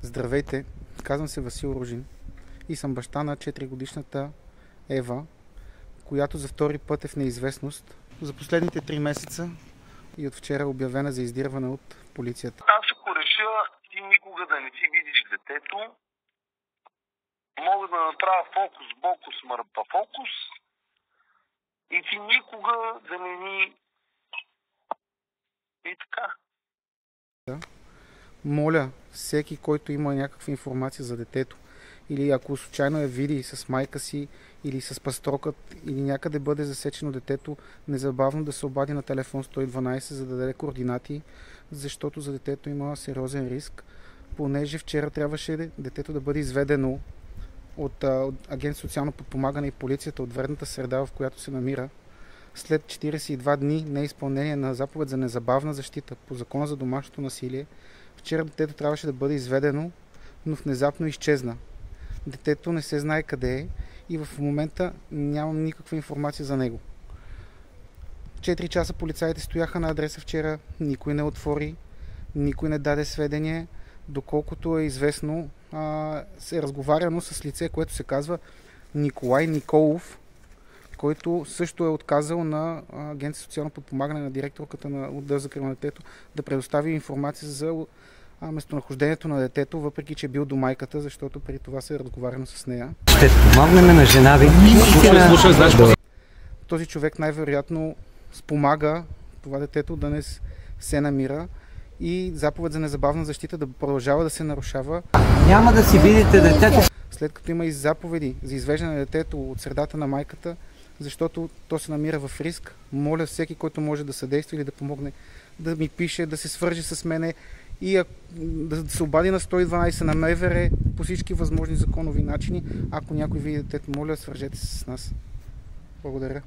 Здравейте, казвам се Васил Ружин и съм баща на 4-годишната Ева, която за втори път е в неизвестност. За последните 3 месеца и от вчера е обявена за издирване от полицията. Аз ако реша ти никога да не си видиш детето, мога да направя фокус, фокус и ти никога да не ни... И така. Моля всеки, който има някаква информация за детето, или ако случайно я види с майка си или с пастрокът, или някъде бъде засечено детето, незабавно да се обади на телефон 112, за да даде координати, защото за детето има сериозен риск, понеже вчера трябваше детето да бъде изведено от Агенция социално подпомагане и полицията от вредната среда, в която се намира, след 42 дни неизпълнение на заповед за незабавна защита по Закона за домашното насилие. Вчера детето трябваше да бъде изведено, но внезапно изчезна. Детето не се знае къде е и в момента нямам никаква информация за него. 4 часа полицаите стояха на адреса вчера, никой не отвори, никой не даде сведение. Доколкото е известно, се е разговаряно с лице, което се казва Николай Николов, който също е отказал на Агенция социално подпомагане, на директорката на отдел за закрила на детето, да предостави информация за местонахождението на детето, въпреки че е бил до майката, защото преди това се е разговаряно с нея. Ще помогнем на жена ви. Този човек най-вероятно спомага това детето да не се намира и заповед за незабавна защита да продължава да се нарушава. Няма да си видите детето. След като има и заповеди за извеждане на детето от средата на майката, защото то се намира в риск, моля всеки, който може да съдейства или да помогне, да ми пише, да се свърже с мене и да се обади на 112 на МВР по всички възможни законови начини. Ако някой види детето, моля, свържете се с нас. Благодаря.